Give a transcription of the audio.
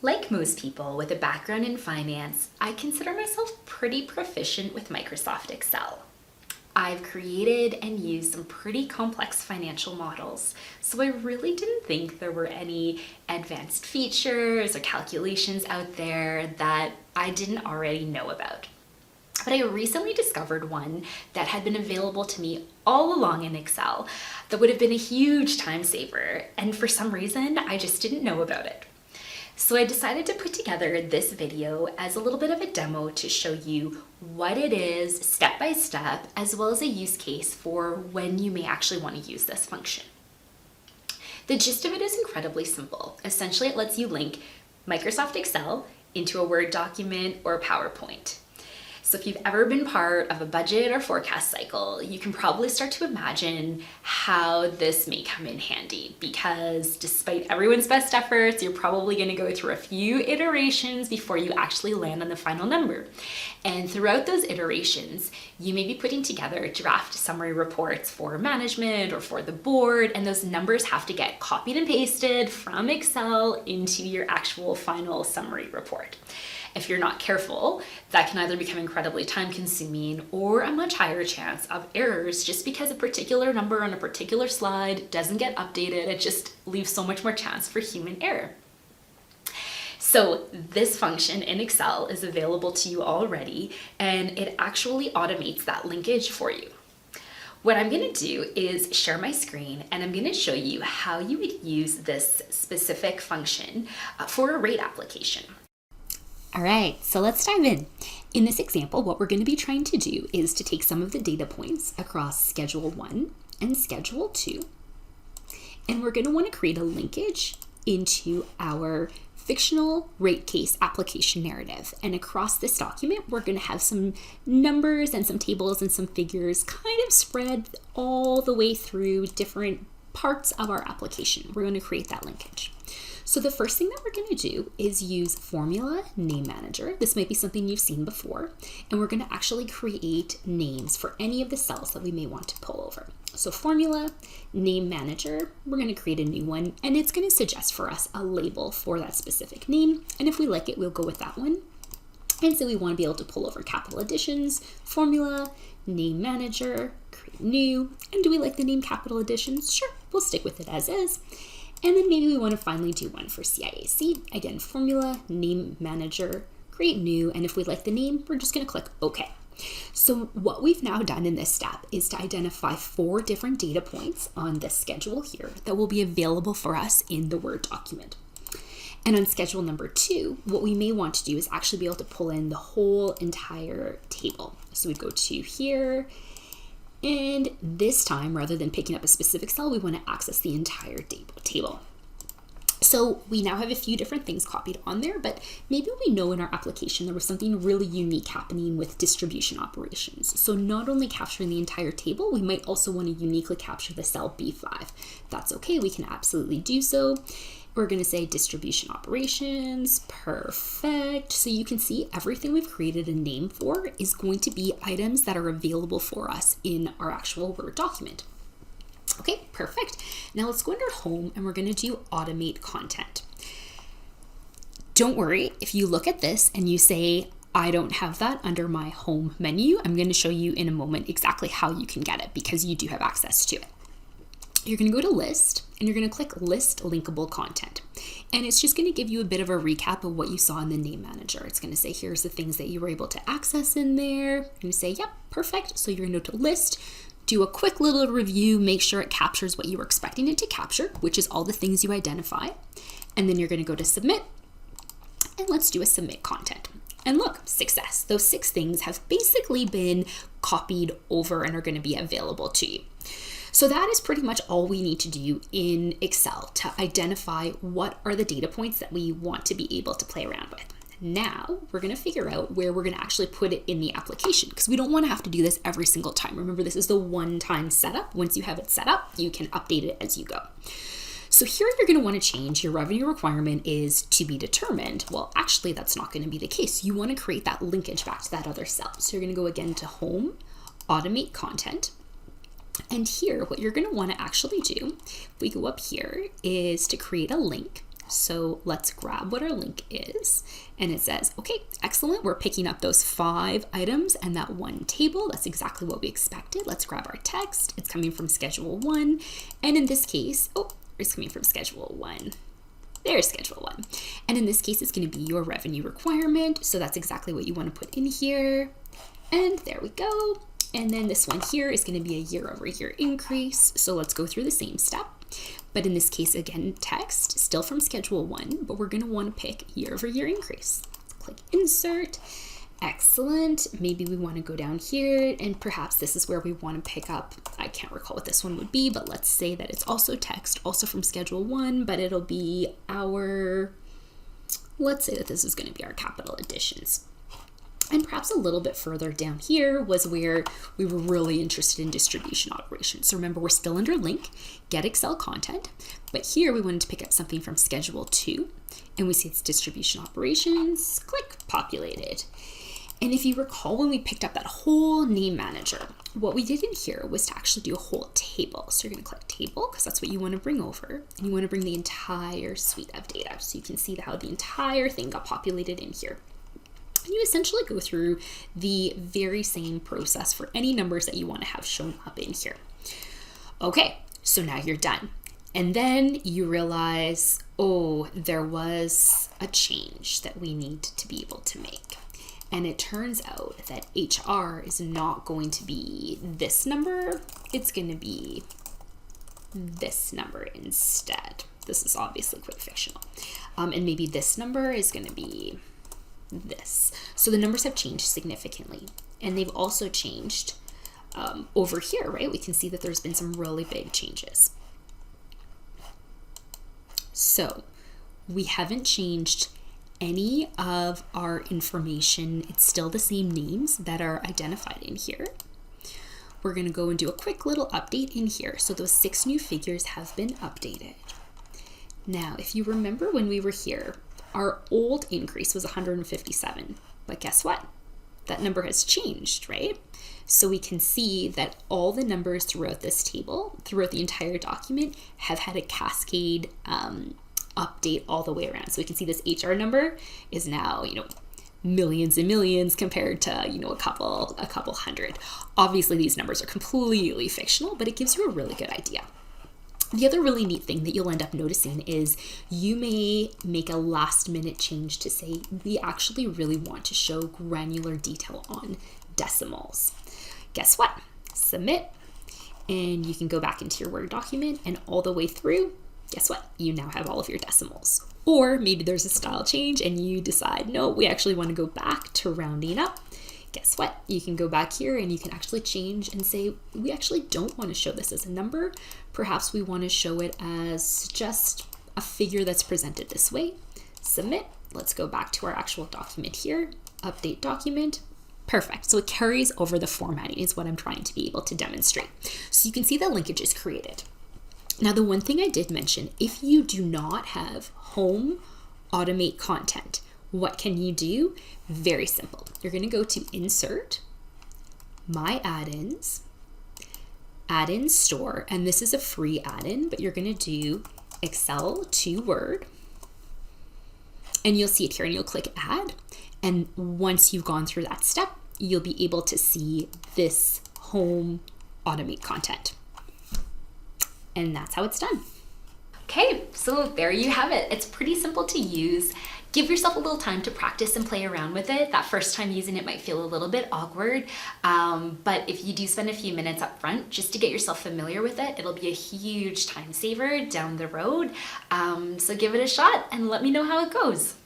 Like most people with a background in finance, I consider myself pretty proficient with Microsoft Excel. I've created and used some pretty complex financial models, so I really didn't think there were any advanced features or calculations out there that I didn't already know about. But I recently discovered one that had been available to me all along in Excel that would have been a huge time saver, and for some reason I just didn't know about it. So I decided to put together this video as a little bit of a demo to show you what it is step by step, as well as a use case for when you may actually want to use this function. The gist of it is incredibly simple. Essentially, it lets you link Microsoft Excel into a Word document or PowerPoint. So if you've ever been part of a budget or forecast cycle, you can probably start to imagine how this may come in handy, because despite everyone's best efforts, you're probably going to go through a few iterations before you actually land on the final number. And throughout those iterations, you may be putting together draft summary reports for management or for the board, and those numbers have to get copied and pasted from Excel into your actual final summary report. If you're not careful, that can either become incredibly time-consuming or a much higher chance of errors just because a particular number on a particular slide doesn't get updated. It just leaves so much more chance for human error. So this function in Excel is available to you already, and it actually automates that linkage for you. What I'm going to do is share my screen, and I'm going to show you how you would use this specific function for a rate application. All right, so let's dive in. In this example, what we're going to be trying to do is to take some of the data points across Schedule 1 and Schedule 2, and we're going to want to create a linkage into our fictional rate case application narrative. And across this document, we're going to have some numbers and some tables and some figures kind of spread all the way through different parts of our application. We're going to create that linkage. So the first thing that we're going to do is use Formula Name Manager. This might be something you've seen before, and we're going to actually create names for any of the cells that we may want to pull over. So Formula Name Manager, we're going to create a new one, and it's going to suggest for us a label for that specific name, and if we like it, we'll go with that one. And so we want to be able to pull over capital additions, Formula Name Manager, create new, and do we like the name capital additions? Sure, we'll stick with it as is. And then maybe we want to finally do one for CIAC. Again, Formula Name Manager, create new, and if we like the name, we're just going to click OK. So what we've now done in this step is to identify 4 different data points on this schedule here that will be available for us in the Word document. And on schedule number 2, what we may want to do is actually be able to pull in the whole entire table. So we'd go to here, and this time, rather than picking up a specific cell, we want to access the entire table. So we now have a few different things copied on there, but maybe we know in our application there was something really unique happening with distribution operations. So not only capturing the entire table, we might also want to uniquely capture the cell B5. That's okay, we can absolutely do so. We're going to say distribution operations, perfect. So you can see everything we've created a name for is going to be items that are available for us in our actual Word document. Okay, perfect. Now let's go under Home, and we're going to do Automate Content. Don't worry, if you look at this and you say, I don't have that under my Home menu, I'm going to show you in a moment exactly how you can get it, because you do have access to it. You're going to go to List, and you're going to click List Linkable Content. And it's just going to give you a bit of a recap of what you saw in the Name Manager. It's going to say, here's the things that you were able to access in there. You're going to say, yep, perfect. So you're going to go to List, do a quick little review, make sure it captures what you were expecting it to capture, which is all the things you identify. And then you're going to go to Submit, and let's do a Submit Content. And look, success. Those 6 things have basically been copied over and are going to be available to you. So that is pretty much all we need to do in Excel to identify what are the data points that we want to be able to play around with. Now we're going to figure out where we're going to actually put it in the application, because we don't want to have to do this every single time. Remember, this is the one-time setup. Once you have it set up, you can update it as you go. So here you're going to want to change your revenue requirement is to be determined. Well, actually, that's not going to be the case. You want to create that linkage back to that other cell. So you're going to go again to Home, Automate Content. And here, what you're going to want to actually do, if we go up here, is to create a link. So let's grab what our link is. And it says, okay, excellent. We're picking up those 5 items and that one table. That's exactly what we expected. Let's grab our text. It's coming from Schedule 1. And in this case, it's coming from Schedule 1. There's Schedule 1. And in this case, it's going to be your revenue requirement. So that's exactly what you want to put in here. And there we go. And then this one here is going to be a year-over-year increase. So let's go through the same step. But in this case, again, text, still from Schedule 1, but we're going to want to pick year-over-year increase. Click Insert. Excellent. Maybe we want to go down here, and perhaps this is where we want to pick up, I can't recall what this one would be, but let's say that it's also text, also from Schedule 1, but it'll be let's say that this is going to be our capital additions. And perhaps a little bit further down here was where we were really interested in distribution operations. So remember, we're still under link, get Excel content, but here we wanted to pick up something from Schedule 2, and we see it's distribution operations, click populated. And if you recall, when we picked up that whole name manager, what we did in here was to actually do a whole table. So you're going to click table because that's what you want to bring over, and you want to bring the entire suite of data. So you can see how the entire thing got populated in here. And you essentially go through the very same process for any numbers that you want to have shown up in here. Okay, so now you're done. And then you realize, there was a change that we need to be able to make. And it turns out that HR is not going to be this number. It's going to be this number instead. This is obviously quite fictional. And maybe this number is going to be this. So the numbers have changed significantly, and they've also changed over here, right? We can see that there's been some really big changes. So we haven't changed any of our information. It's still the same names that are identified in here. We're going to go and do a quick little update in here. So those 6 new figures have been updated. Now, if you remember when we were here, our old increase was 157, but guess what? That number has changed, right? So we can see that all the numbers throughout this table, throughout the entire document, have had a cascade update all the way around. So we can see this HR number is now, millions and millions compared to, a couple hundred. Obviously, these numbers are completely fictional, but it gives you a really good idea. The other really neat thing that you'll end up noticing is you may make a last minute change to say, we actually really want to show granular detail on decimals. Guess what? Submit, and you can go back into your Word document, and all the way through, guess what? You now have all of your decimals. Or maybe there's a style change and you decide, no, we actually want to go back to rounding up. Guess what? You can go back here and you can actually change and say, we actually don't want to show this as a number. Perhaps we want to show it as just a figure that's presented this way. Submit. Let's go back to our actual document here. Update document. Perfect. So it carries over the formatting is what I'm trying to be able to demonstrate. So you can see the linkage is created. Now, the one thing I did mention, if you do not have home automate content, what can you do? Very simple. You're going to go to Insert, My Add-ins, Add-in Store, and this is a free add-in, but you're going to do Excel to Word, and you'll see it here, and you'll click Add, and once you've gone through that step, you'll be able to see this home automate content. And that's how it's done. Okay, so there you have it. It's pretty simple to use. Give yourself a little time to practice and play around with it. That first time using it might feel a little bit awkward, but if you do spend a few minutes up front just to get yourself familiar with it, it'll be a huge time saver down the road. So give it a shot and let me know how it goes.